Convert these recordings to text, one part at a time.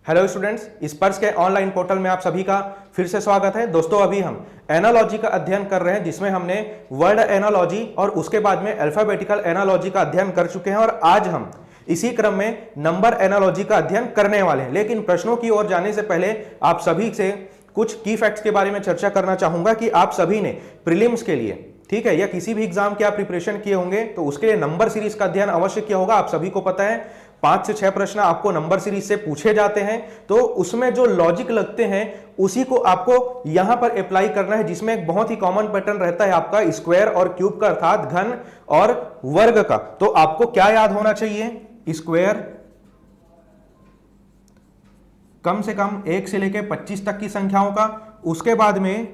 Hello students, स्पर्श के online portal में आप सभी का फिर से स्वागत है। दोस्तों, अभी हम एनालॉजी का अध्ययन कर रहे हैं, जिसमें हमने वर्ड एनालॉजी और उसके बाद में अल्फाबेटिकल एनालॉजी का अध्ययन कर चुके हैं और आज हम इसी क्रम में नंबर एनालॉजी का अध्ययन करने वाले हैं। लेकिन प्रश्नों की ओर जाने से पहले आप सभी से कुछ की फैक्ट्स के बारे में चर्चा करना चाहूंगा कि आप सभी ने प्रीलिम्स के लिए, ठीक है, या किसी भी एग्जाम के आप प्रिपरेशन किए होंगे तो उसके लिए नंबर सीरीज का अध्ययन अवश्य किया होगा। आप सभी को पता है 5 से 6 प्रश्न आपको नंबर सीरीज से पूछे जाते हैं, तो उसमें जो लॉजिक लगते हैं उसी को आपको यहां पर अप्लाई करना है, जिसमें एक बहुत ही कॉमन पैटर्न रहता है आपका स्क्वायर और क्यूब का, अर्थात घन और वर्ग का। तो आपको क्या याद होना चाहिए? स्क्वायर कम से कम 1 से लेके 25 तक की संख्याओं का, उसके बाद में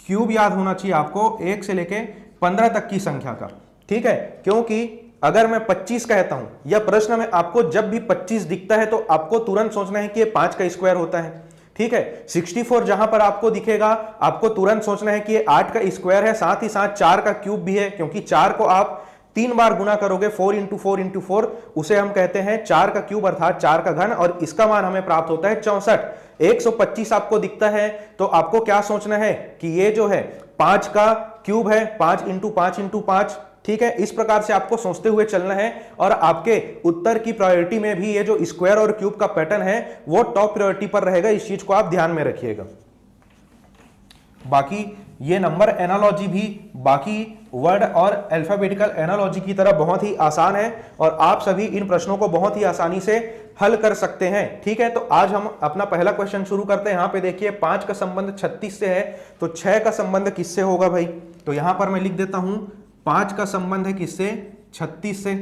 क्यूब याद होना चाहिए आपको 1 से लेके 15 तक की संख्या का, ठीक है। क्योंकि अगर मैं 25 कहता हूं या प्रश्न में आपको जब भी 25 दिखता है तो आपको तुरंत सोचना है कि ये 5 का स्क्वायर होता है, ठीक है। 64 जहां पर आपको दिखेगा आपको तुरंत सोचना है कि ये 8 का स्क्वायर है, साथ ही साथ 4 का क्यूब भी है, क्योंकि 4 को आप 3 बार गुना करोगे, 4 इंटू 4 इंटू 4, उसे हम कहते हैं 4 का क्यूब अर्थात 4 का घन, और इसका मान हमें प्राप्त होता है 64। 125 आपको दिखता है तो आपको क्या सोचना है कि ये जो है 5 का क्यूब है, 5 इंटू 5 इंटू 5, ठीक है। इस प्रकार से आपको सोचते हुए चलना है और आपके उत्तर की प्रायोरिटी में भी ये जो स्क्वायर और क्यूब का पैटर्न है वो टॉप प्रायोरिटी पर रहेगा। इस चीज को आप ध्यान में रखिएगा। बाकी ये नंबर एनालॉजी भी बाकी वर्ड और अल्फाबेटिकल एनालॉजी की तरह बहुत ही आसान है और आप सभी इन प्रश्नों को बहुत ही आसानी से हल कर सकते हैं, ठीक है। तो आज हम अपना पहला क्वेश्चन शुरू करते हैं। यहां पे देखिए 5 का संबंध 36 से है, तो 6 का संबंध किससे होगा भाई? तो यहां पर मैं लिख देता हूं 5 का संबंध है किससे? 36 से।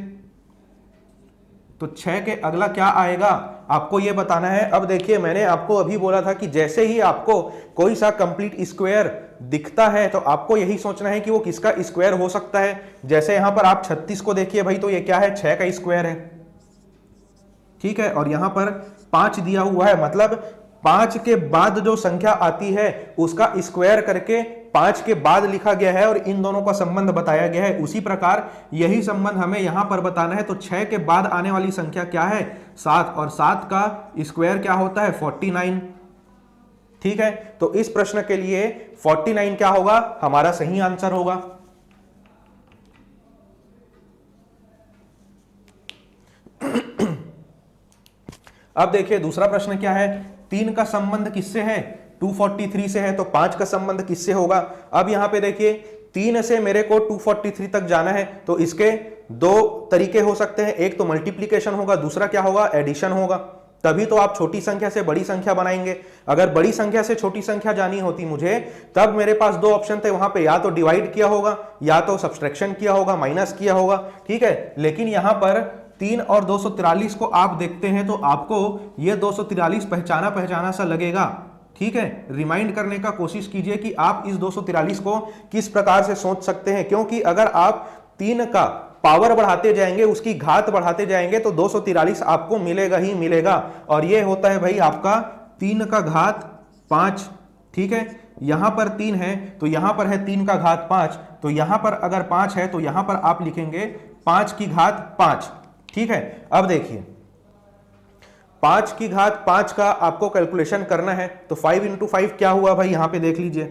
तो 6 के अगला क्या आएगा आपको यह बताना है। अब देखिए, मैंने आपको अभी बोला था कि जैसे ही आपको कोई सा कंप्लीट स्क्वायर दिखता है तो आपको यही सोचना है कि वो किसका स्क्वायर हो सकता है। जैसे यहां पर आप 36 को देखिए भाई, तो ये क्या है? 6 का स्क्वायर है, ठीक है। और यहां पर 5 दिया हुआ है, मतलब 5 के बाद जो संख्या आती है उसका स्क्वायर करके 5 के बाद लिखा गया है और इन दोनों का संबंध बताया गया है। उसी प्रकार यही संबंध हमें यहां पर बताना है। तो 6 के बाद आने वाली संख्या क्या है? 7, और 7 का स्क्वायर क्या होता है? 49, ठीक है। तो इस प्रश्न के लिए 49 क्या होगा? हमारा सही आंसर होगा। अब देखिए दूसरा प्रश्न क्या है। 3 का संबंध किससे है? 243 से है। तो 5 का संबंध किससे होगा? अब यहां पे देखिए 3 से मेरे को 243 तक जाना है, तो इसके 2 तरीके हो सकते हैं। एक तो मल्टीप्लीकेशन होगा, दूसरा क्या होगा? एडिशन होगा। तभी तो आप छोटी संख्या से बड़ी संख्या बनाएंगे। अगर बड़ी संख्या से छोटी संख्या जानी होती मुझे, तब मेरे पास 2 ऑप्शन थे, वहां पे या तो डिवाइड किया होगा या तो सब्सट्रैक्शन किया होगा, माइनस किया होगा, ठीक है। लेकिन यहां पर 3 और 243 को आप देखते हैं तो आपको यह 243 पहचाना सा लगेगा, ठीक है। रिमाइंड करने का कोशिश कीजिए कि आप इस 243 को किस प्रकार से सोच सकते हैं, क्योंकि अगर आप 3 का पावर बढ़ाते जाएंगे, उसकी घात बढ़ाते जाएंगे, तो 243 आपको मिलेगा ही मिलेगा। और यह होता है भाई आपका 3 का घात 5, ठीक है। यहां पर 3 है तो यहां पर है 3 का घात 5, तो यहां पर अगर 5 है तो यहां पर आप लिखेंगे 5 की घात 5, ठीक है। अब देखिए 5 की घात 5 का आपको कैलकुलेशन करना है, तो 5 इंटू 5 क्या हुआ भाई? यहां पे देख लीजिए,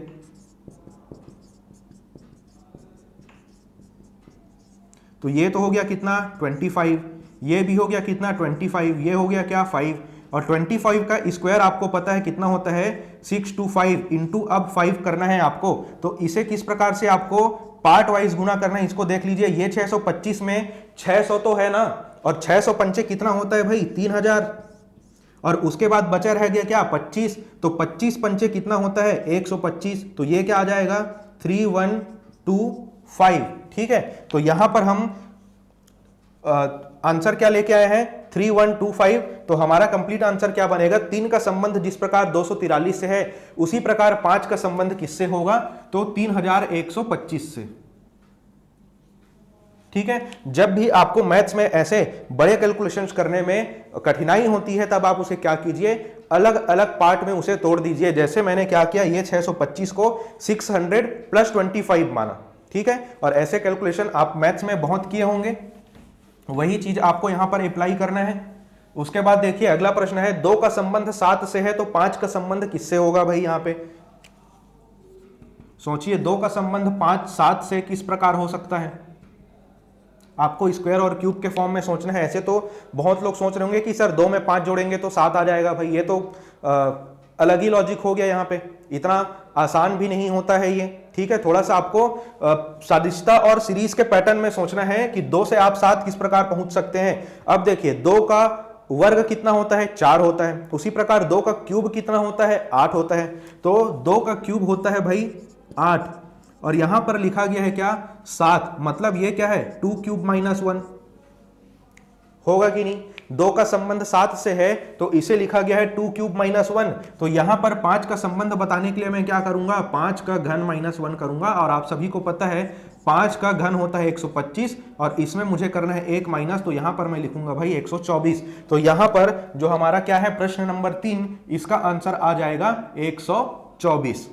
तो ये तो हो गया कितना? 25, ये भी हो गया कितना? 25, ये हो गया क्या? 5, और 25 का स्क्वायर आपको पता है कितना होता है? 625 इंटू अब 5 करना है आपको। तो इसे किस प्रकार से आपको पार्ट वाइज गुना करना है, इसको देख लीजिए। ये 625 में 600 तो है ना, और 600 पंचे कितना होता है भाई? 3000, और उसके बाद बचा रह गया क्या? 25, तो 25 पंचे कितना होता है? 125, तो ये क्या आ जाएगा? 3125, ठीक है। तो यहां पर हम आंसर क्या लेके आए हैं? 3125। तो हमारा कंप्लीट आंसर क्या बनेगा? 3 का संबंध जिस प्रकार 243 से है, उसी प्रकार 5 का संबंध किससे होगा? तो 3125 से, ठीक है। जब भी आपको मैथ्स में ऐसे बड़े कैलकुलेशंस करने में कठिनाई होती है, तब आप उसे क्या कीजिए? अलग अलग पार्ट में उसे तोड़ दीजिए। जैसे मैंने क्या किया, ये 625 को 600 प्लस 25 माना, ठीक है। और ऐसे कैलकुलेशन आप मैथ्स में बहुत किए होंगे, वही चीज आपको यहां पर अप्लाई करना है। उसके बाद देखिए अगला प्रश्न है 2 का संबंध 7 से है तो 5 का संबंध किससे होगा भाई। यहां पे सोचिए 2 का संबंध 5 7 से किस प्रकार हो सकता है। आपको स्क्वायर और क्यूब के फॉर्म में सोचना है। ऐसे तो बहुत लोग सोच रहे होंगे कि सर 2 में 5 जोड़ेंगे तो 7 आ जाएगा। भाई ये तो अलग ही लॉजिक हो गया। यहाँ पे इतना आसान भी नहीं होता है ये, ठीक है। थोड़ा सा आपको सादिशता और सीरीज के पैटर्न में सोचना है कि 2 से आप 7 किस प्रकार पहुंच सकते हैं। अब देखिए 2 का वर्ग कितना होता है, 4 होता है। उसी प्रकार 2 का क्यूब कितना होता है, 8 होता है। तो 2 का क्यूब होता है भाई 8 और यहां पर लिखा गया है क्या 7, मतलब ये क्या है 2 क्यूब माइनस 1 होगा कि नहीं। 2 का संबंध 7 से है तो इसे लिखा गया है 2 क्यूब माइनस 1। तो यहां पर 5 का संबंध बताने के लिए मैं क्या करूंगा, 5 का घन माइनस 1 करूंगा। और आप सभी को पता है 5 का घन होता है 125 और इसमें मुझे करना है 1 माइनस, तो यहां पर मैं लिखूंगा भाई 124। तो यहां पर जो हमारा क्या है प्रश्न नंबर 3, इसका आंसर आ जाएगा 124,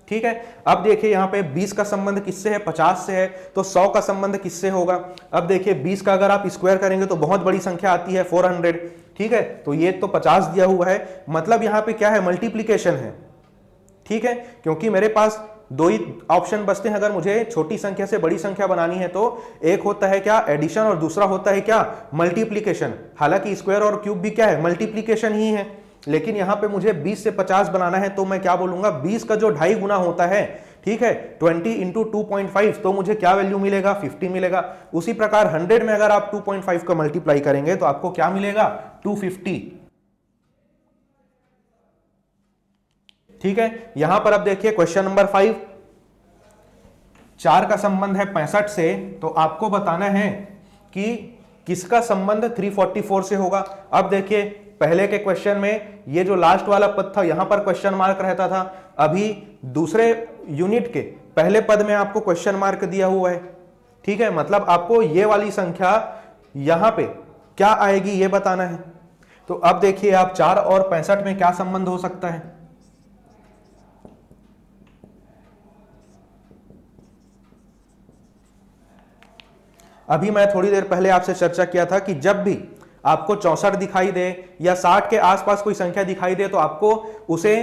ठीक है। अब देखिए यहाँ पे 20 का संबंध किससे है, 50 से है। तो 100 का संबंध किससे होगा। अब देखिए 20 का अगर आप स्क्वायर करेंगे तो बहुत बड़ी संख्या आती है 400, ठीक है। तो ये तो 50 दिया हुआ है, मतलब यहाँ पे क्या है मल्टीप्लीकेशन है, ठीक है। क्योंकि मेरे पास 2 ही ऑप्शन बचते हैं अगर मुझे छोटी संख्या से बड़ी संख्या बनानी है। तो एक होता है क्या एडिशन और दूसरा होता है क्या मल्टीप्लीकेशन। हालांकि स्क्वायर और क्यूब भी क्या है मल्टीप्लीकेशन ही है, लेकिन यहां पे मुझे 20 से 50 बनाना है। तो मैं क्या बोलूंगा 20 का जो 2.5 गुना होता है, ठीक है, 20 इंटू 2.5, तो मुझे क्या वैल्यू मिलेगा 50 मिलेगा। उसी प्रकार 100 में अगर आप 2.5 का मल्टीप्लाई करेंगे तो आपको क्या मिलेगा 250, ठीक है। यहां पर अब देखिए क्वेश्चन नंबर 5, 4 का संबंध है 65 से, तो आपको बताना है कि किसका संबंध 344 से होगा। अब देखिए पहले के क्वेश्चन में ये जो लास्ट वाला पद था यहां पर क्वेश्चन मार्क रहता था, अभी दूसरे यूनिट के पहले पद में आपको क्वेश्चन मार्क दिया हुआ है, ठीक है। मतलब आपको ये वाली संख्या यहां पे क्या आएगी ये बताना है। तो अब देखिए आप 4 और 65 में क्या संबंध हो सकता है। अभी मैं थोड़ी देर पहले आपसे चर्चा किया था कि जब भी आपको 64 दिखाई दे या 60 के आसपास कोई संख्या दिखाई दे तो आपको उसे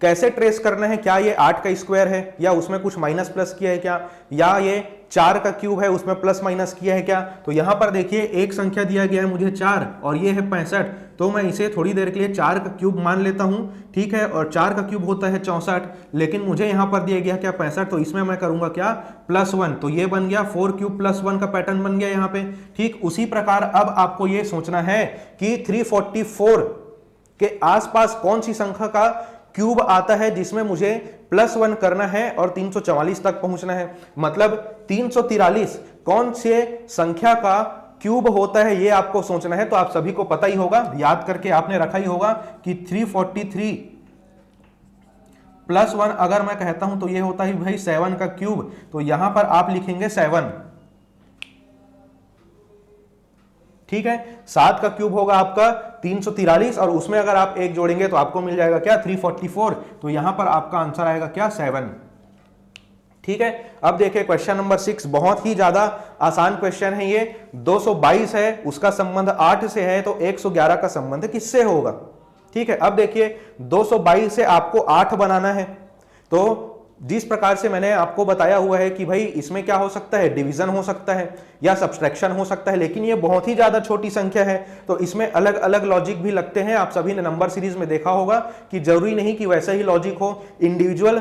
कैसे ट्रेस करना है, क्या ये 8 का स्क्वायर है या उसमें कुछ माइनस प्लस किया है क्या, या ये 4 का क्यूब है उसमें प्लस माइनस किया है क्या। तो यहां पर देखिए एक संख्या दिया गया है मुझे 4 और ये है 65, तो मैं इसे थोड़ी देर के लिए 4 का क्यूब मान लेता हूं, ठीक है। और 4 का क्यूब होता है 64, लेकिन मुझे यहां पर दिया गया क्या 65, तो इसमें मैं करूंगा क्या +1, तो ये बन गया 4 क्यूब +1 का पैटर्न बन गया यहां पे, ठीक। उसी प्रकार अब आपको ये सोचना है कि 344 के आसपास कौन सी संख्या का क्यूब आता है जिसमें मुझे +1 करना है और 344 तक पहुंचना है। मतलब 343 कौन से संख्या का क्यूब होता है ये आपको सोचना है। तो आप सभी को पता ही होगा, याद करके आपने रखा ही होगा कि 343 +1 अगर मैं कहता हूं तो ये होता है भाई 7 का क्यूब। तो यहां पर आप लिखेंगे 7, ठीक है। 7 का क्यूब होगा आपका 343 और उसमें अगर आप 1 जोड़ेंगे तो आपको मिल जाएगा क्या 344। तो यहां पर आपका आंसर आएगा क्या 7, ठीक है। अब देखिए क्वेश्चन नंबर 6, बहुत ही ज्यादा आसान क्वेश्चन है ये। 222 है उसका संबंध 8 से है, तो 111 का संबंध किससे होगा, ठीक है। अब देखिए 222 से आपको 8 बनाना है। तो जिस प्रकार से मैंने आपको बताया हुआ है कि भाई इसमें क्या हो सकता है डिवीजन हो सकता है या सब्सट्रैक्शन हो सकता है, लेकिन ये बहुत ही ज्यादा छोटी संख्या है तो इसमें अलग अलग लॉजिक भी लगते हैं। आप सभी ने नंबर सीरीज में देखा होगा कि जरूरी नहीं कि वैसा ही लॉजिक हो। इंडिविजुअल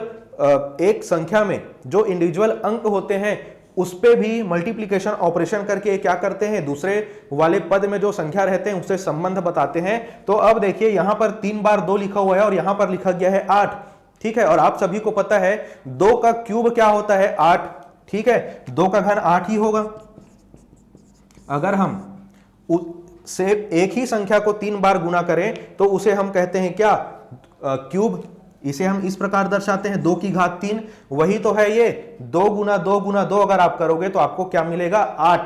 एक संख्या में जो इंडिविजुअल अंक होते हैं उस पे भी मल्टीप्लीकेशन ऑपरेशन करके क्या करते हैं, दूसरे वाले पद में जो संख्या रहते हैं उससे संबंध बताते हैं। तो अब देखिए यहां पर 3 बार 2 लिखा हुआ है और यहां पर लिखा गया है 8, ठीक है। और आप सभी को पता है 2 का क्यूब क्या होता है 8, ठीक है। 2 का घन 8 ही होगा। अगर हम से एक ही संख्या को 3 बार गुना करें तो उसे हम कहते हैं क्या क्यूब। इसे हम इस प्रकार दर्शाते हैं 2 की घात 3, वही तो है ये 2 गुना 2 गुना 2 अगर आप करोगे तो आपको क्या मिलेगा 8,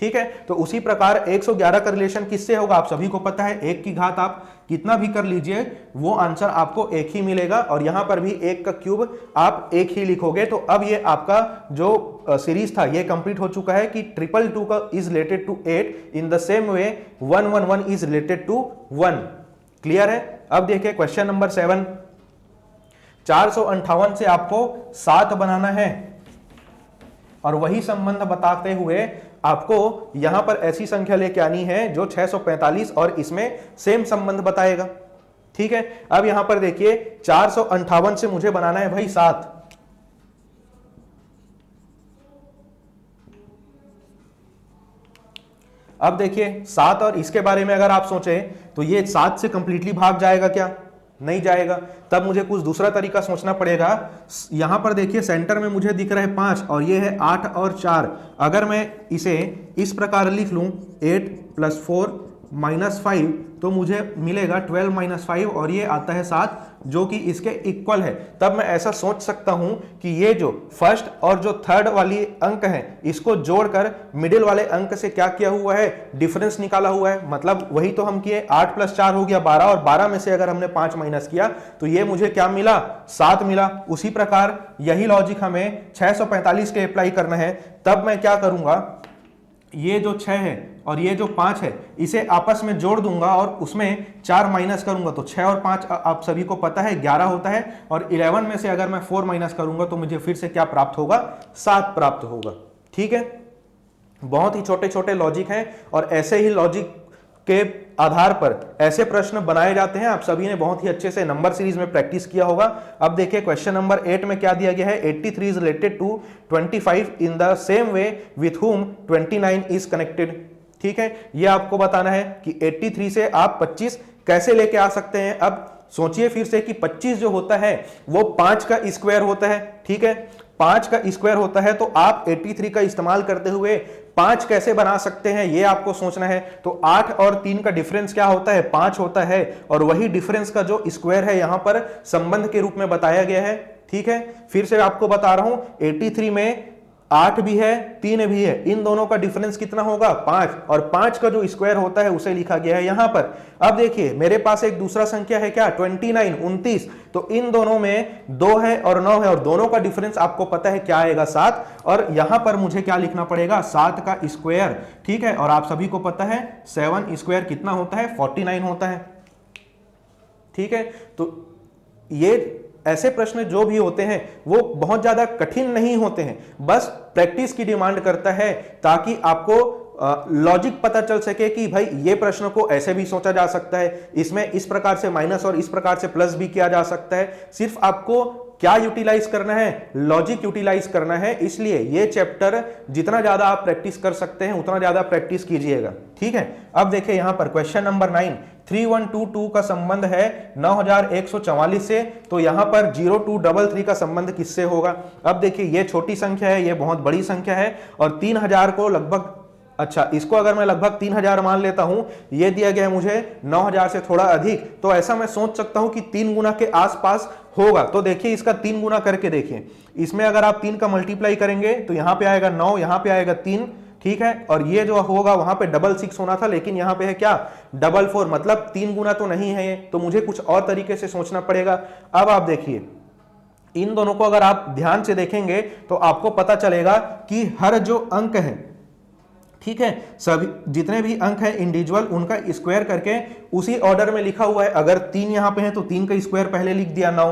ठीक है। तो उसी प्रकार 111 का रिलेशन किससे होगा आप सभी को पता है, 1 की घात आप कितना भी कर लीजिए वो आंसर आपको 1 ही मिलेगा, और यहां पर भी 1 का क्यूब आप 1 ही लिखोगे। तो अब ये आपका जो सीरीज था ये कंप्लीट हो चुका है कि 222 का is related to 8 in the same way 111 is related to 1। Clear है। अब देखिए क्वेश्चन नंबर 7, 458 से आपको 7 बनाना है, और वही संबंध बताते हुए आपको यहां पर ऐसी संख्या लेके आनी है जो 645 और इसमें सेम संबंध बताएगा। ठीक है। अब यहां पर देखिए 458 से मुझे बनाना है भाई 7। अब देखिए 7 और इसके बारे में अगर आप सोचें तो ये 7 से कंप्लीटली भाग जाएगा क्या, नहीं जाएगा। तब मुझे कुछ दूसरा तरीका सोचना पड़ेगा। यहां पर देखिए सेंटर में मुझे दिख रहा है 5 और ये है 8 और 4। अगर मैं इसे इस प्रकार लिख लूं 8 + 4 - 5 तो मुझे मिलेगा 12 - 5 और ये आता है 7 जो कि इसके इक्वल है। तब मैं ऐसा सोच सकता हूं कि ये जो फर्स्ट और जो थर्ड वाली अंक है इसको जोड़कर मिडिल वाले अंक से क्या किया हुआ है, डिफरेंस निकाला हुआ है। मतलब वही तो हम किए, 8 + 4 हो गया 12 और 12 में से अगर हमने 5 माइनस किया तो ये मुझे क्या मिला, 7 मिला। उसी प्रकार यही लॉजिक हमें 645 के अप्लाई करना है। तब मैं क्या करूंगा, ये जो 6 है और ये जो 5 है इसे आपस में जोड़ दूंगा और उसमें 4 माइनस करूंगा। तो 6 और 5 आप सभी को पता है 11 होता है, और 11 में से अगर मैं 4 माइनस करूंगा तो मुझे फिर से क्या प्राप्त होगा, 7 प्राप्त होगा। ठीक है। बहुत ही छोटे छोटे लॉजिक हैं और ऐसे ही लॉजिक के आधार पर ऐसे प्रश्न बनाए जाते हैं। आप सभी ने बहुत ही अच्छे से नंबर सीरीज में प्रैक्टिस किया होगा। अब देखिए क्वेश्चन नंबर 8 में क्या दिया गया है, 83 is related to 25 in the same way with whom 29 is connected. ठीक है। ये आपको बताना है कि 83 से आप 25 कैसे लेके आ सकते हैं। अब सोचिए फिर से कि 25 जो होता है वो 5 का स्क्वायर होता है। ठीक है। 5 का स्क्वायर होता है तो आप 83 का इस्तेमाल करते हुए 5 कैसे बना सकते हैं ये आपको सोचना है। तो 8 और 3 का डिफरेंस क्या होता है, 5 होता है, और वही डिफरेंस का जो स्क्वायर है यहां पर संबंध के रूप में बताया गया है। ठीक है। फिर से आपको बता रहा हूं 83 में 8 भी है 3 भी है, इन दोनों का डिफरेंस कितना होगा, 5, और 5 का जो स्क्वायर होता है उसे लिखा गया है यहां पर। अब देखिए मेरे पास एक दूसरा संख्या है क्या, 29 29, तो इन दोनों में 2 है और 9 है और दोनों का डिफरेंस आपको पता है क्या आएगा, 7, और यहां पर मुझे क्या लिखना पड़ेगा, 7 का स्क्वायर। ठीक है। और आप सभी को पता है 7 स्क्वायर कितना होता है, 49 होता है। ठीक है। तो ये ऐसे प्रश्न जो भी होते हैं वो बहुत ज्यादा कठिन नहीं होते हैं, बस प्रैक्टिस की डिमांड करता है ताकि आपको लॉजिक पता चल सके कि भाई ये प्रश्न को ऐसे भी सोचा जा सकता है, इसमें इस प्रकार से माइनस और इस प्रकार से प्लस भी किया जा सकता है। सिर्फ आपको क्या यूटिलाइज करना है, लॉजिक यूटिलाइज करना है। इसलिए ये चैप्टर जितना ज्यादा आप प्रैक्टिस कर सकते हैं उतना ज्यादा प्रैक्टिस कीजिएगा। ठीक है। अब देखिए यहां पर क्वेश्चन नंबर 9, 3122 का संबंध है 9144 से, तो यहां पर 0233 का संबंध किससे होगा। अब देखिए ये छोटी संख्या है, ये बहुत बड़ी संख्या है, और 3000 को लगभग, अच्छा इसको अगर मैं लगभग 3000 मान लेता हूं, ये दिया गया है मुझे 9000 से थोड़ा अधिक, तो ऐसा मैं सोच सकता हूं कि 3 गुना के आसपास होगा। तो देखिए इसका 3 गुना करके देखिए, इसमें अगर आप 3 का मल्टीप्लाई करेंगे तो यहां पे आएगा 9, यहां पे आएगा 3। ठीक है। और ये जो होगा वहां पे 66 होना था, लेकिन यहां पे है क्या, 44, मतलब 3 गुना तो नहीं है ये, तो मुझे कुछ और तरीके से सोचना पड़ेगा। अब आप देखिए इन दोनों को अगर आप ध्यान से देखेंगे तो आपको पता चलेगा कि हर जो अंक है, ठीक है, सभी जितने भी अंक हैं इंडिविजुअल उनका स्क्वायर करके उसी ऑर्डर में लिखा हुआ है। अगर 3 यहां पे है तो 3 का स्क्वायर पहले लिख दिया 9,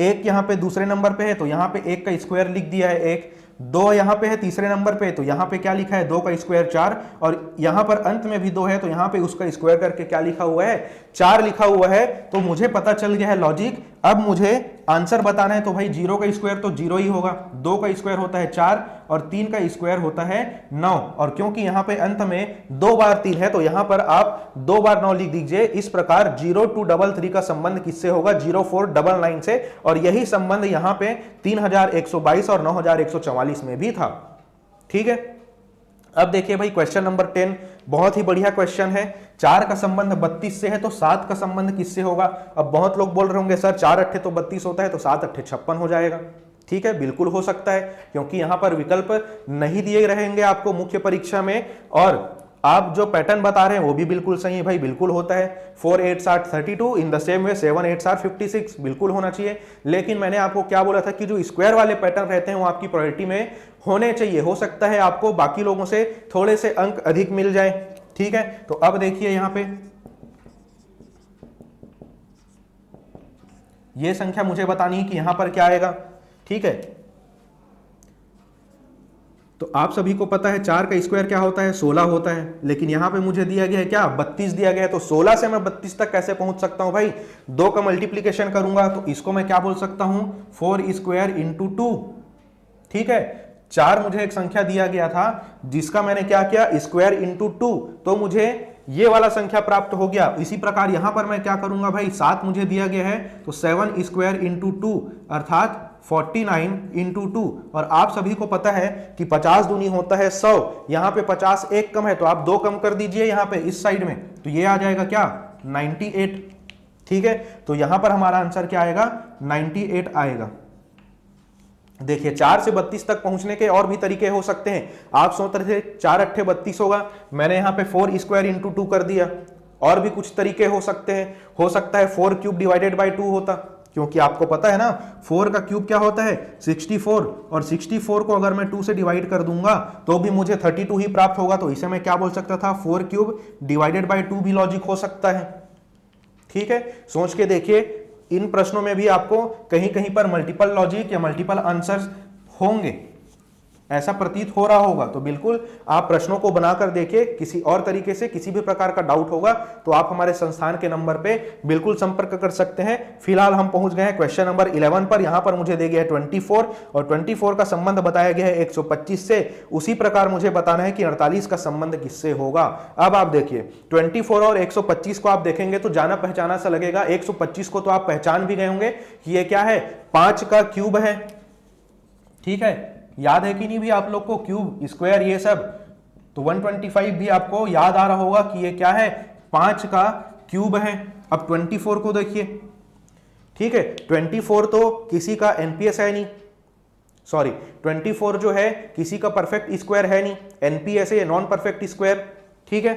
1 यहां पे दूसरे नंबर पे है तो यहां पे 1 का स्क्वायर लिख दिया है 1, 2 यहां पे है तीसरे नंबर पे तो यहां पे क्या लिखा है 2 का स्क्वायर 4, और यहां पर अंत में भी 2 है तो यहां पे उसका स्क्वायर करके क्या लिखा हुआ है 4 लिखा हुआ है। तो मुझे पता चल गया है लॉजिक। अब मुझे आंसर बताना है तो भाई 0 का स्क्वायर तो 0 ही होगा, 2 का स्क्वायर होता है 4 और 3 का स्क्वायर होता है 9, और क्योंकि यहां पे अंत में 2 बार 3 है तो यहां पर आप 2 बार 9 लिख दीजिए। इस प्रकार 0233 का संबंध किससे होगा, 0499 से, और यही संबंध यहां पे 3122 और 9144 में भी था। ठीक है। अब देखिए भाई क्वेश्चन नंबर 10 बहुत ही बढ़िया क्वेश्चन है। 4 का संबंध 32 से है तो 7 का संबंध किससे होगा। अब बहुत लोग बोल रहे होंगे सर 4 अट्ठे तो 32 होता है तो 7 अट्ठे 56 हो जाएगा। ठीक है, बिल्कुल हो सकता है, क्योंकि यहां पर विकल्प नहीं दिए रहेंगे आपको मुख्य परीक्षा में, और आप जो पैटर्न बता रहे हैं वो भी बिल्कुल सही है भाई, बिल्कुल होता है। 4 8 7 32 इन द सेम वे 7 8 7 56 बिल्कुल होना चाहिए। लेकिन मैंने आपको क्या बोला था कि जो स्क्वायर वाले पैटर्न रहते हैं वो आपकी प्रायोरिटी में होने चाहिए। हो सकता है आपको बाकी लोगों से थोड़े से अंक अधिक मिल जाए, ठीक है। तो अब देखिए यहां पे ये संख्या मुझे बतानी है कि यहां पर क्या आएगा, ठीक है। तो आप सभी को पता है 4 का स्क्वायर क्या होता है, 16 होता है, लेकिन यहां पे मुझे दिया गया है क्या, 32 दिया गया है। तो 16 से मैं 32 तक कैसे पहुंच सकता हूं भाई, 2 का मल्टीप्लीकेशन करूंगा तो इसको मैं क्या बोल सकता हूं, 4 स्क्वायर इंटू 2, ठीक है। 4 मुझे एक संख्या दिया गया था जिसका मैंने क्या किया, स्क्वायर इंटू 2, तो मुझे ये वाला संख्या प्राप्त हो गया। इसी प्रकार यहां पर मैं क्या करूंगा भाई, 7 मुझे दिया गया है तो 7 स्क्वायर इंटू 2 अर्थात 49 इंटू 2, और आप सभी को पता है कि 50 दूनी होता है 100, यहां पे 50 एक कम है तो आप 2 कम कर दीजिए यहां पे इस साइड में, तो ये आ जाएगा क्या 98, ठीक है। तो यहां पर हमारा आंसर क्या आएगा, 98 आएगा। देखिए 4 से 32 तक पहुंचने के और भी तरीके हो सकते हैं। आप सोच रहे थे 4 अट्ठे 32 होगा, मैंने यहां पे 4 स्क्वायर इंटू 2 कर दिया। और भी कुछ तरीके हो सकते हैं, हो सकता है 4 क्यूब डिवाइडेड बाई 2 होता, क्योंकि आपको पता है ना 4 का क्यूब क्या होता है 64, और 64 को अगर मैं 2 से डिवाइड कर दूंगा तो भी मुझे 32 ही प्राप्त होगा। तो इसे मैं क्या बोल सकता था, 4 क्यूब डिवाइडेड बाई 2 भी लॉजिक हो सकता है, ठीक है। सोच के देखिए, इन प्रश्नों में भी आपको कहीं कहीं पर मल्टीपल लॉजिक या मल्टीपल आंसर्स होंगे, ऐसा प्रतीत हो रहा होगा। तो बिल्कुल आप प्रश्नों को बनाकर देखिए, किसी और तरीके से किसी भी प्रकार का डाउट होगा तो आप हमारे संस्थान के नंबर पे बिल्कुल संपर्क कर सकते हैं। फिलहाल हम पहुंच गए हैं क्वेश्चन नंबर 11 पर। यहां पर मुझे दे गया है 24, और 24 का संबंध बताया गया है 125 से। उसी प्रकार मुझे बताना है कि 48 का संबंध किससे होगा। अब आप देखिए 24 और 125 को आप देखेंगे तो जाना पहचाना सा लगेगा। 125 को तो आप पहचान भी गए होंगे कि ये क्या है, 5 का क्यूब है, ठीक है। याद है कि नहीं भी आप लोग को, क्यूब स्क्वायर ये सब। तो 125 भी आपको याद आ रहा होगा कि ये क्या है, 5 का क्यूब है। अब 24 को देखिए, ठीक है। 24 तो किसी का एनपीएस है नहीं, सॉरी 24 जो है किसी का परफेक्ट स्क्वायर है नहीं, एनपीएस है, नॉन परफेक्ट स्क्वायर, ठीक है।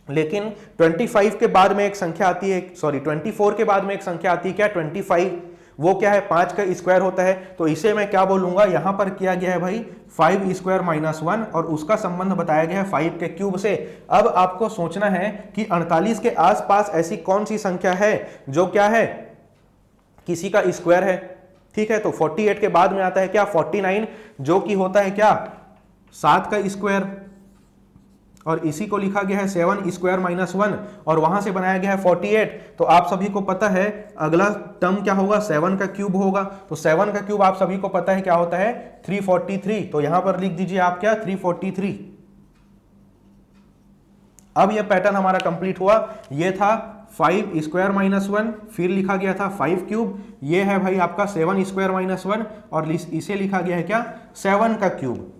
लेकिन 25 के बाद में एक संख्या आती है, सॉरी 24 के बाद में एक संख्या आती है क्या, 25, वो क्या है 5 का स्क्वायर होता है। तो इसे मैं क्या बोलूंगा, यहां पर किया गया है भाई 5 स्क्वायर माइनस 1, और उसका संबंध बताया गया है 5 के क्यूब से। अब आपको सोचना है कि 48 के आसपास ऐसी कौन सी संख्या है जो क्या है, किसी का स्क्वायर है, ठीक है। तो 48 के बाद में आता है क्या, 49, जो कि होता है क्या 7 का स्क्वायर, और इसी को लिखा गया है 7 स्क्वायर माइनस 1, और वहां से बनाया गया है 48। तो आप सभी को पता है अगला टर्म क्या होगा, 7 का क्यूब होगा। तो 7 का क्यूब आप सभी को पता है क्या होता है 343। तो यहां पर लिख दीजिए आप क्या 343। अब यह पैटर्न हमारा कंप्लीट हुआ। यह था 5 स्क्वायर माइनस 1, फिर लिखा गया था 5 क्यूब, ये है भाई आपका 7 स्क्वायर माइनस 1, और इसे लिखा गया है क्या 7 का क्यूब,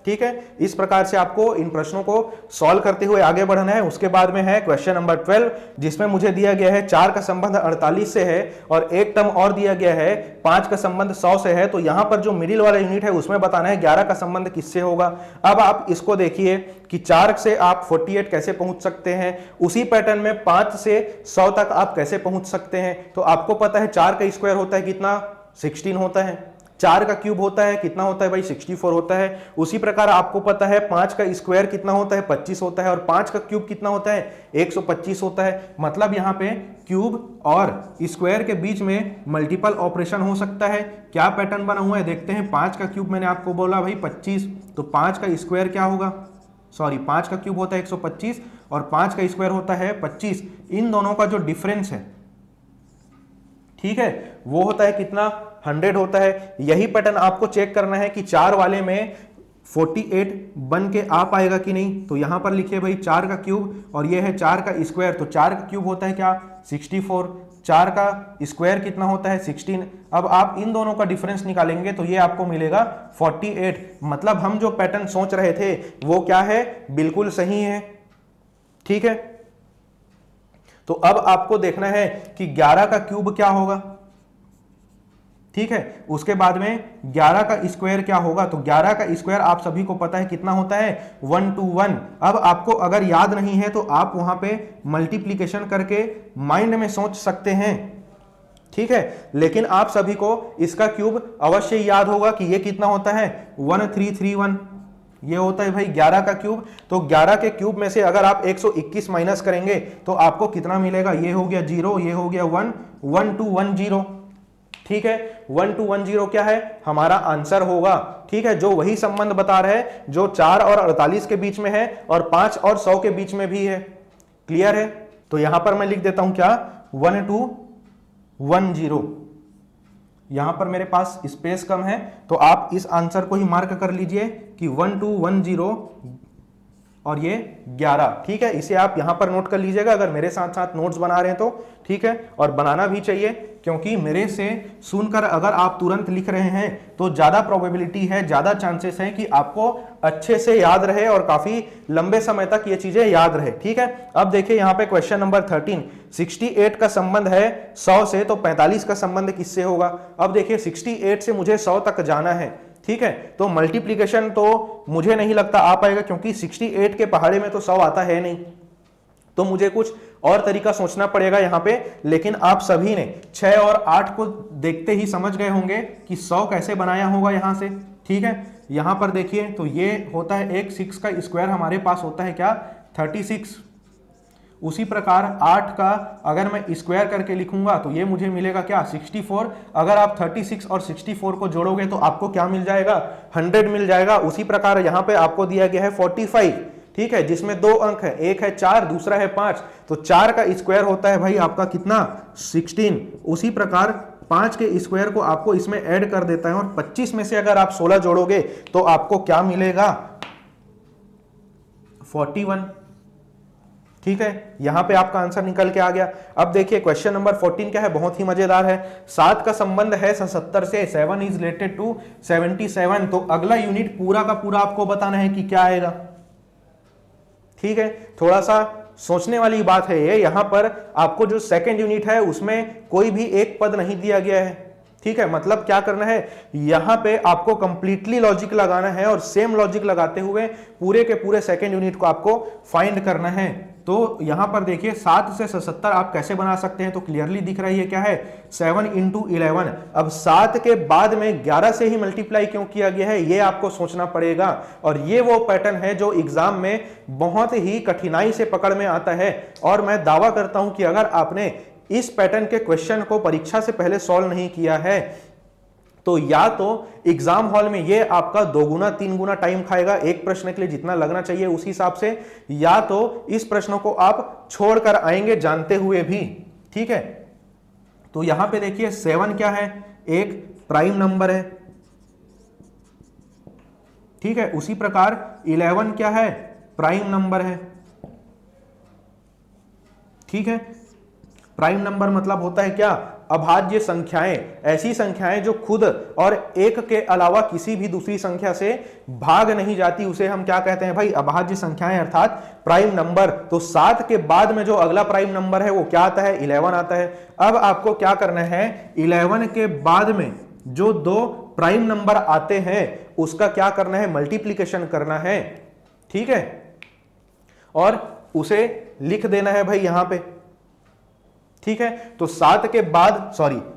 ठीक है। इस प्रकार से आपको इन प्रश्नों को सॉल्व करते हुए आगे बढ़ना है। उसके बाद में है क्वेश्चन नंबर 12, जिसमें मुझे दिया गया है 4 का संबंध 48 से है, और एक टर्म और दिया गया है 5 का संबंध 100 से है। तो यहां पर जो मिडिल वाला यूनिट है उसमें बताना है 11 का संबंध किससे होगा। अब आप इसको देखिए कि 4 से आप 48 कैसे पहुंच सकते हैं, उसी पैटर्न में 5 से 100 तक आप कैसे पहुंच सकते हैं। तो आपको पता है 4 का स्क्वायर होता है कितना, 16 होता है। 4 का क्यूब होता है कितना होता है भाई, 64 होता है। उसी प्रकार आपको पता है 5 का स्क्वायर कितना होता है, 25 होता है, और 5 का क्यूब कितना होता है, 125 होता है। मतलब यहां पे क्यूब और स्क्वायर के बीच में मल्टीपल ऑपरेशन हो सकता है। क्या पैटर्न बना हुआ है देखते हैं। 5 का क्यूब मैंने आपको बोला भाई 25, तो 5 का स्क्वायर क्या होगा, सॉरी 5 का क्यूब होता है 125 और 5 का स्क्वायर होता है 25। इन दोनों का जो डिफरेंस है, ठीक है, वो होता है कितना, 100 होता है। यही पैटर्न आपको चेक करना है कि 4 वाले में 48 बन के आ पाएगा कि नहीं। तो यहां पर लिखिए भाई 4 का क्यूब, और ये है 4 का स्क्वायर। तो 4 का क्यूब होता है क्या 64, 4 का स्क्वायर कितना होता है 16। अब आप इन दोनों का डिफरेंस निकालेंगे तो ये आपको मिलेगा 48। मतलब हम जो पैटर्न सोच रहे थे वो क्या है, बिल्कुल सही है, ठीक है। तो अब आपको देखना है कि 11 का क्यूब क्या होगा। ठीक है। उसके बाद में 11 का स्क्वायर क्या होगा, तो 11 का स्क्वायर आप सभी को पता है कितना होता है 121। अब आपको अगर याद नहीं है तो आप वहां पे मल्टीप्लीकेशन करके माइंड में सोच सकते हैं, ठीक है। लेकिन आप सभी को इसका क्यूब अवश्य याद होगा कि ये कितना होता है 1331, ये होता है भाई 11 का क्यूब। तो 11 के क्यूब में से अगर आप 121 माइनस करेंगे तो आपको कितना मिलेगा, ये हो गया 0, ये हो गया 1, 1210, ठीक है। 1210 क्या है हमारा आंसर होगा, ठीक है। जो वही संबंध बता रहे हैं जो 4 और 48 के बीच में है और 5 और 100 के बीच में भी है। क्लियर है। तो यहां पर मैं लिख देता हूं क्या 1210, यहां पर मेरे पास स्पेस कम है तो आप इस आंसर को ही मार्क कर लीजिए कि 1210 और ये 11, ठीक है। इसे आप यहां पर नोट कर लीजिएगा अगर मेरे साथ साथ नोट्स बना रहे हैं तो, ठीक है। और बनाना भी चाहिए क्योंकि मेरे से सुनकर अगर आप तुरंत लिख रहे हैं तो ज्यादा प्रोबेबिलिटी है, ज्यादा चांसेस है कि आपको अच्छे से याद रहे और काफी लंबे समय तक ये चीजें याद रहे, ठीक है। अब देखिए यहां पे क्वेश्चन नंबर 13, 68 का संबंध है 100 से, तो 45 का संबंध किससे होगा। अब देखिए 68 से मुझे 100 तक जाना है, ठीक है। तो मल्टीप्लीकेशन तो मुझे नहीं लगता आ पाएगा क्योंकि 68 के पहाड़े में तो 100 आता है नहीं, तो मुझे कुछ और तरीका सोचना पड़ेगा यहां पे। लेकिन आप सभी ने 6 और 8 को देखते ही समझ गए होंगे कि 100 कैसे बनाया होगा यहां से, ठीक है। यहां पर देखिए तो ये होता है एक 6 का स्क्वायर हमारे पास होता है क्या 36। उसी प्रकार 8 का अगर मैं स्क्वायर करके लिखूंगा तो ये मुझे मिलेगा क्या 64। अगर आप 36 और 64 को जोड़ोगे तो आपको क्या मिल जाएगा 100 मिल जाएगा। उसी प्रकार यहां पे आपको दिया गया है 45, ठीक है, जिसमें 2 अंक है, एक है 4 दूसरा है 5, तो 4 का स्क्वायर होता है भाई आपका कितना 16। उसी प्रकार 5 के स्क्वायर को आपको इसमें ऐड कर देता है और 25 में से अगर आप 16 जोड़ोगे तो आपको क्या मिलेगा 41, ठीक है। यहां पे आपका आंसर निकल के आ गया। अब देखिए क्वेश्चन नंबर 14 क्या है, बहुत ही मजेदार है। 7 का संबंध है 77 से, 7 इज रिलेटेड टू 77। तो अगला यूनिट पूरा का पूरा आपको बताना है कि क्या आएगा, ठीक है। थोड़ा सा सोचने वाली बात है ये। यहां पर आपको जो सेकंड यूनिट है उसमें कोई भी एक पद नहीं दिया गया है, ठीक है। मतलब क्या करना है यहां पे आपको कंप्लीटली लॉजिक लगाना है और सेम लॉजिक लगाते हुए पूरे के पूरे सेकंड यूनिट को आपको फाइंड करना है। तो यहां पर देखिए 7 से 77 आप कैसे बना सकते हैं, तो क्लियरली दिख रहा है ये क्या है 7 × 11। अब 7 के बाद में 11 से ही मल्टीप्लाई क्यों किया गया है ये आपको सोचना पड़ेगा। और ये वो पैटर्न है जो एग्जाम में बहुत ही कठिनाई से पकड़ में आता है। और मैं दावा करता हूं कि अगर आपने इस पैटर्न के क्वेश्चन को परीक्षा से पहले सॉल्व नहीं किया है तो या तो एग्जाम हॉल में ये आपका 2 गुना 3 गुना टाइम खाएगा एक प्रश्न के लिए जितना लगना चाहिए उस हिसाब से, या तो इस प्रश्नों को आप छोड़कर आएंगे जानते हुए भी, ठीक है। तो यहां पे देखिए 7 क्या है एक प्राइम नंबर है, ठीक है। उसी प्रकार 11 क्या है प्राइम नंबर है, ठीक है। प्राइम नंबर मतलब होता है क्या अभाज्य संख्याएं, ऐसी संख्याएं जो खुद और एक के अलावा किसी भी दूसरी संख्या से भाग नहीं जाती, उसे हम क्या कहते हैं भाई अभाज्य संख्याएं अर्थात प्राइम नंबर। तो 7 के बाद में जो अगला प्राइम नंबर है वो क्या आता है 11 आता है। अब आपको क्या करना है 11 के बाद में जो 2 प्राइम नंबर आते हैं उसका क्या करना है मल्टीप्लीकेशन करना है, ठीक है, और उसे लिख देना है भाई यहां पे, ठीक है। तो 7 के बाद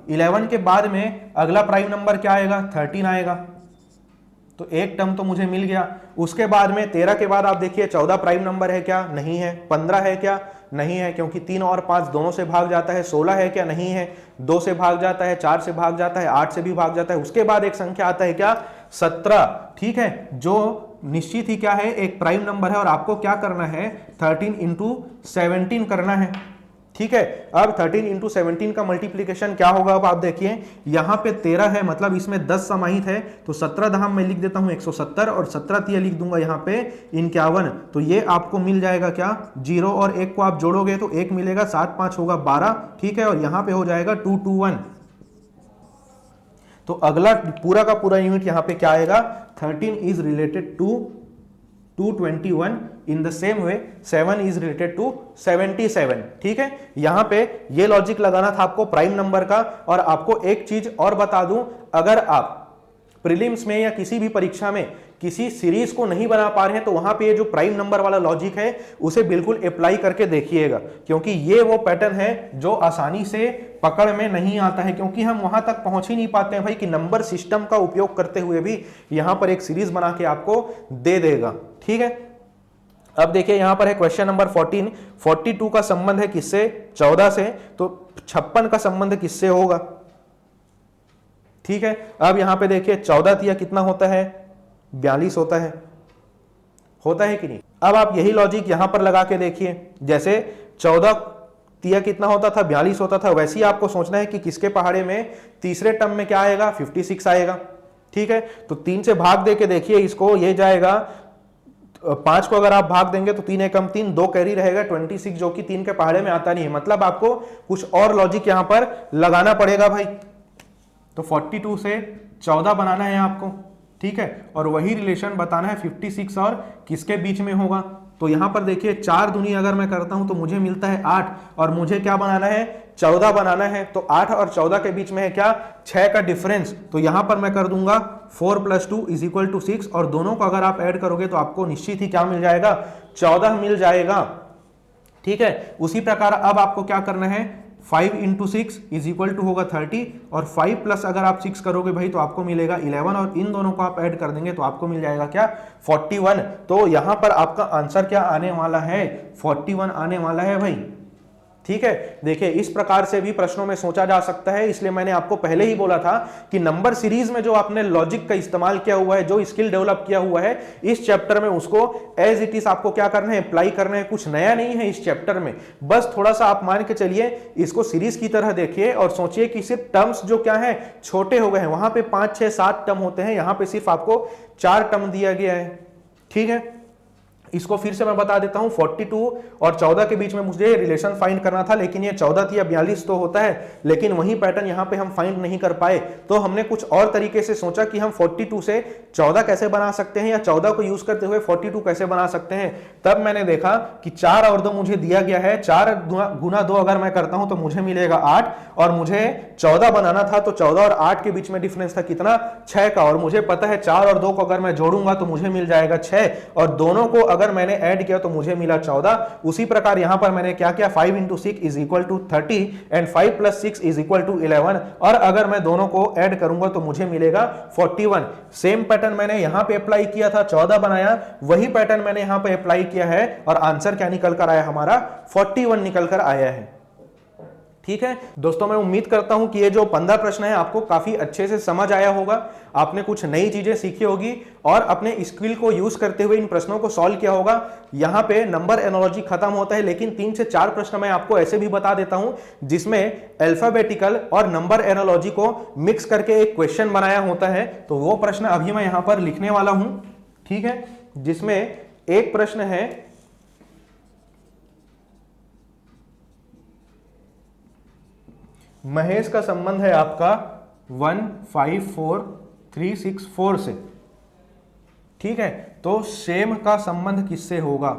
11 के बाद में अगला प्राइम नंबर क्या आएगा 13 आएगा, तो एक टर्म तो मुझे मिल गया। उसके बाद में 13 के बाद आप देखिए 14 प्राइम नंबर है क्या नहीं है, 15 है क्या नहीं है क्योंकि 3 और 5 दोनों से भाग जाता है, 16 है क्या नहीं है 2 से भाग जाता है, 4 से भाग जाता है, 8 से भी भाग जाता है। उसके बाद एक संख्या आता है क्या 17, ठीक है, जो निश्चित ही क्या है एक प्राइम नंबर है और आपको क्या करना है 13 × 17 करना है, ठीक है। अब 13 × 17 का मल्टीप्लीकेशन क्या होगा, अब आप देखिए यहां पे 13 है मतलब इसमें 10 समाहित है, तो 17 दहाम में लिख देता हूं 170 और 17 तिया लिख दूंगा यहां पे 51। तो ये आपको मिल जाएगा क्या 0 और 1 को आप जोड़ोगे तो 1 मिलेगा, 7 5 होगा 12, ठीक है। और यहां पे हो जाएगा 221। तो अगला पूरा का पूरा यूनिट यहां पे क्या आएगा 13 is related to 221 in the same way 7 is related to 77। ठीक है, यहां पे ये लॉजिक लगाना था आपको प्राइम नंबर का। और आपको एक चीज और बता दूं, अगर आप प्रीलिम्स में या किसी भी परीक्षा में किसी सीरीज को नहीं बना पा रहे हैं तो वहां पे ये जो प्राइम नंबर वाला लॉजिक है उसे बिल्कुल अप्लाई करके देखिएगा, क्योंकि ये वो पैटर्न है जो आसानी से पकड़ में नहीं आता है, क्योंकि हम वहां तक पहुंच ही नहीं पाते हैं भाई कि नंबर सिस्टम का उपयोग करते हुए भी यहां पर एक सीरीज बना के आपको दे देगा। ठीक है, अब देखिए यहां पर है क्वेश्चन नंबर 14, 42 का संबंध है किससे? 14 से। तो 56 का संबंध किससे होगा? ठीक है, अब यहां पे देखिए 14 तिया कितना होता है? 42 होता है कि नहीं? अब आप यही लॉजिक यहां पर लगा के देखिए, जैसे 14 तिया कितना होता था? 42 होता था। वैसे ही आपको सोचना है कि किसके पहाड़े में तीसरे टर्म में क्या आएगा? 56 आएगा। ठीक है, तो 3 से भाग दे के देखिए इसको, ये जाएगा 5 को अगर आप भाग देंगे तो 3 एकम 3, 2 कैरी रहेगा 26, जो कि 3 के पहाड़े में आता नहीं है। मतलब आपको कुछ और लॉजिक यहां पर लगाना पड़ेगा भाई। तो 42 से 14 बनाना है आपको। ठीक है, और वही रिलेशन बताना है 56 और किसके बीच में होगा। तो यहां पर देखिए 4 दूनी अगर मैं करता हूं तो मुझे मिलता है 8, और मुझे क्या बनाना है? 14 बनाना है। तो 8 और 14 के बीच में है क्या? 6 का डिफरेंस। तो यहां पर मैं कर दूंगा 4 + 2 = 6, और दोनों को अगर आप ऐड करोगे तो आपको निश्चित ही क्या मिल जाएगा? 14 मिल जाएगा। ठीक है, उसी प्रकार अब आपको क्या करना है? 5 × 6 = होगा 30, और 5 प्लस अगर आप 6 करोगे भाई तो आपको मिलेगा 11, और इन दोनों को आप ऐड कर देंगे तो आपको मिल जाएगा क्या? 41। तो यहां पर आपका आंसर क्या आने वाला है? 41 आने वाला है भाई। ठीक है, देखिए इस प्रकार से भी प्रश्नों में सोचा जा सकता है, इसलिए मैंने आपको पहले ही बोला था कि नंबर सीरीज में जो आपने लॉजिक का इस्तेमाल किया हुआ है, जो स्किल डेवलप किया हुआ है इस चैप्टर में, उसको एज इट इज आपको क्या करना है? अप्लाई करना है। कुछ नया नहीं है इस चैप्टर में, बस थोड़ा सा आप मान के चलिए, इसको सीरीज की तरह देखिए और सोचिए कि सिर्फ टर्म्स जो क्या है छोटे हो गए हैं। वहां पे 5, 6, 7 टर्म होते हैं, यहां पे सिर्फ आपको 4 टर्म दिया गया है। ठीक है, इसको फिर से मैं बता देता हूं, 42 और 14 के बीच में मुझे रिलेशन फाइंड करना था, लेकिन ये 14 या 42 तो होता है, लेकिन वही पैटर्न यहां पे हम फाइंड नहीं कर पाए। तो हमने कुछ और तरीके से सोचा कि हम 42 से 14 कैसे बना सकते हैं, या 14 को यूज करते हुए 42 कैसे बना सकते हैं। तब मैंने देखा कि 4 और 2 मुझे दिया गया है, 4 गुना 2 अगर मैं करता हूं तो मुझे मिलेगा 8, और मुझे 14 बनाना था तो 14 और 8 के बीच में डिफरेंस था कितना? 6 का, और मुझे पता है 4 और 2 को अगर मैं जोड़ूंगा तो मुझे मिल जाएगा 6, और दोनों को अगर मैंने ऐड किया तो मुझे मिला 14। उसी प्रकार यहां पर मैंने क्या किया? 5 × 6 = 30 एंड 5 + 6 = 11, और अगर मैं दोनों को ऐड करूंगा तो मुझे मिलेगा 41। सेम पैटर्न मैंने यहां पे अप्लाई किया था, 14 बनाया, वही पैटर्न मैंने यहां पे अप्लाई किया है, और आंसर क्या निकल कर आया? हमारा 41 निकल कर आया है। ठीक है दोस्तों, मैं उम्मीद करता हूं कि ये जो 15 प्रश्न है आपको काफी अच्छे से समझ आया होगा, आपने कुछ नई चीजें सीखी होगी और अपने स्किल को यूज करते हुए इन प्रश्नों को सॉल्व किया होगा। यहां पे नंबर एनालॉजी खत्म होता है, लेकिन 3 से 4 प्रश्न मैं आपको ऐसे भी बता देता हूं जिसमें अल्फाबेटिकल और नंबर एनालॉजी को मिक्स करके एक क्वेश्चन बनाया होता है। तो वो प्रश्न अभी मैं यहां पर लिखने वाला हूं। ठीक है, जिसमें एक प्रश्न है महेश का संबंध है आपका 154364 से। ठीक है, तो सेम का संबंध किससे होगा?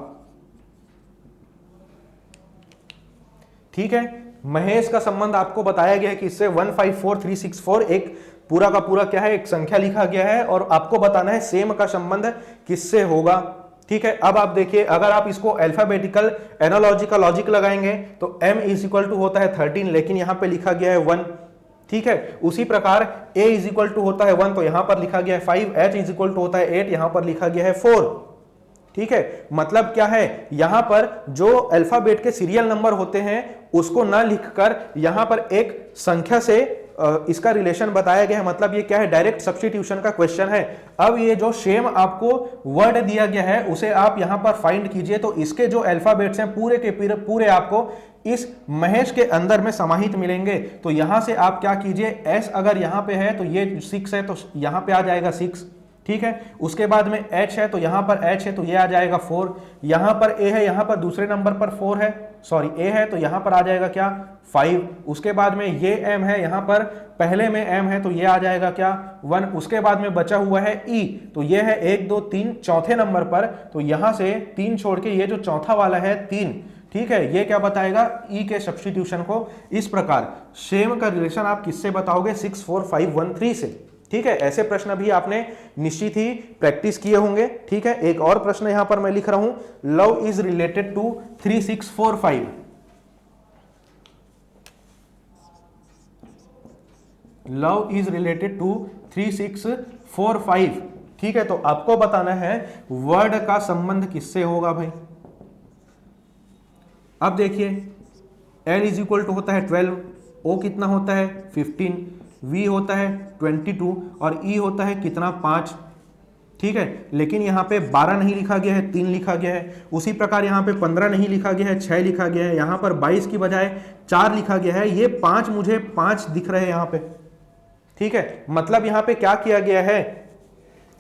ठीक है, महेश का संबंध आपको बताया गया है कि इससे 154364 एक पूरा का पूरा क्या है? एक संख्या लिखा गया है, और आपको बताना है सेम का संबंध किससे होगा। ठीक है, अब आप देखिए, अगर आप इसको अल्फाबेटिकल एनालॉजी का लॉजिक लगाएंगे तो m = होता है 13, लेकिन यहां पे लिखा गया है 1। ठीक है, उसी प्रकार a = होता है 1, तो यहां पर लिखा गया है 5, h = होता है 8, यहां पर लिखा गया है 4। ठीक है, मतलब क्या है? यहां पर जो अल्फाबेट के सीरियल नंबर होते हैं उसको ना लिखकर यहां पर एक संख्या से इसका रिलेशन बताया गया है। मतलब ये क्या है? डायरेक्ट सब्स्टिट्यूशन का क्वेश्चन है। अब ये जो सेम आपको वर्ड दिया गया है उसे आप यहां पर फाइंड कीजिए, तो इसके जो अल्फाबेट्स हैं पूरे के पूरे आपको इस महेश के अंदर में समाहित मिलेंगे। तो यहां से आप क्या कीजिए, एस अगर यहां पे है तो ये 6 है, तो यहां पे आ जाएगा 6। ठीक है। उसके बाद में h है तो यहां पर h है तो ये आ जाएगा 4, यहां पर a है, यहां पर दूसरे नंबर पर 4 है, सॉरी a है तो यहां पर आ जाएगा क्या 5। उसके बाद में ये m है, यहां पर पहले में m है तो ये आ जाएगा क्या 1। उसके बाद में बचा हुआ है e, तो ये है 1 2 3 चौथे नंबर पर, तो यहां से 3 छोड़ के ये जो चौथा वाला है 3, ठीक है। ये क्या बताएगा e के सब्स्टिट्यूशन को। इस प्रकार सेम का रिलेशन आप किससे बताओगे 6 4 5 1 3 से, ठीक है। ऐसे प्रश्न भी आपने निश्चित ही प्रैक्टिस किए होंगे, ठीक है। एक और प्रश्न यहां पर मैं लिख रहा हूं, love is related to 3 6 4 5। Love is related to 3 6 4 5, ठीक है। तो आपको बताना है वर्ड का संबंध किससे होगा भाई। अब देखिए L इज इक्वल टू होता है 12, O कितना होता है 15, V होता है 22 और E होता है कितना 5, ठीक है। लेकिन यहाँ पे 12 नहीं लिखा गया है, 3 लिखा गया है। उसी प्रकार यहाँ पे 15 नहीं लिखा गया है, 6 लिखा गया है। यहाँ पर 22 की बजाय 4 लिखा गया है। ये 5 मुझे 5 दिख रहे हैं यहाँ पे, ठीक है। मतलब यहाँ पे क्या किया गया है,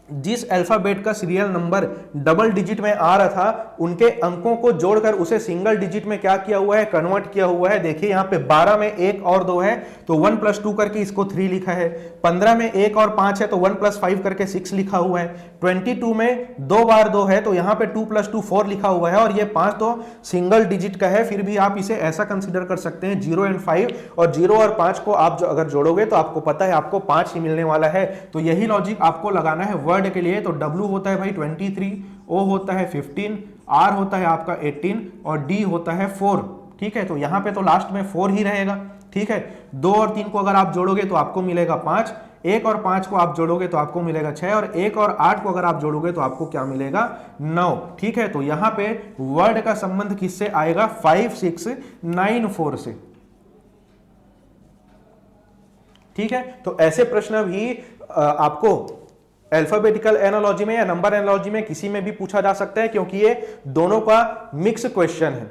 जिस अल्फाबेट का सीरियल नंबर डबल डिजिट में आ रहा था उनके अंकों को जोड़कर उसे सिंगल डिजिट में क्या किया हुआ है, कन्वर्ट किया हुआ है। देखिए यहाँ पे 12 में 1 और 2 है तो 1 + 2 करके इसको 3 लिखा है। 15 में 1 और 5 है तो 1 + 5 करके 6 लिखा हुआ है। 22 में 2 बार 2 है तो यहाँ पे 2 + 2 4 लिखा हुआ है। और ये 5 तो सिंगल डिजिट का है, फिर भी आप इसे ऐसा कंसिडर कर सकते हैं 0 और 5, और 0 और 5 को आप अगर जोड़ोगे तो आपको पता है आपको 5 ही मिलने वाला है। तो यही लॉजिक आपको लगाना है वर्ड के लिए। तो W होता है भाई 23, O होता है 15, R होता है आपका 18 और D होता है 4, ठीक है। तो यहां पे तो लास्ट में 4 ही रहेगा, ठीक है। 2 और 3 को अगर आप जोड़ोगे तो आपको मिलेगा 5, 1 और 5 को आप जोड़ोगे तो आपको मिलेगा 6, और 1 और 8 को अगर आप जोड़ोगे तो आपको क्या मिलेगा 9, ठीक है। तो यहां पे वर्ड का संबंध किससे आएगा 5 6 9 4 से, ठीक है। तो ऐसे प्रश्न भी आपको अल्फाबेटिकल एनालॉजी में या नंबर एनालॉजी में किसी में भी पूछा जा सकता है, क्योंकि ये दोनों का मिक्स क्वेश्चन है,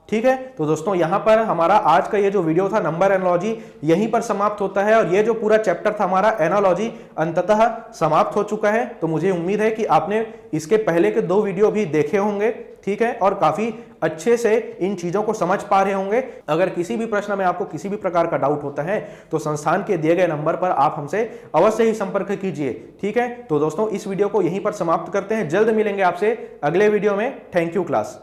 ठीक है। तो दोस्तों यहां पर हमारा आज का ये जो वीडियो था नंबर एनालॉजी यहीं पर समाप्त होता है, और ये जो पूरा चैप्टर था हमारा एनालॉजी अंततः समाप्त हो चुका है। तो मुझे उम्मीद है कि आपने इसके पहले के 2 वीडियो भी देखे होंगे, ठीक है, और काफी अच्छे से इन चीजों को समझ पा रहे होंगे। अगर किसी भी प्रश्न में आपको किसी भी प्रकार का डाउट होता है तो संस्थान के दिए गए नंबर पर आप हमसे अवश्य ही संपर्क कीजिए, ठीक है। तो दोस्तों इस वीडियो को यहीं पर समाप्त करते हैं, जल्द मिलेंगे आपसे अगले वीडियो में। Thank you class.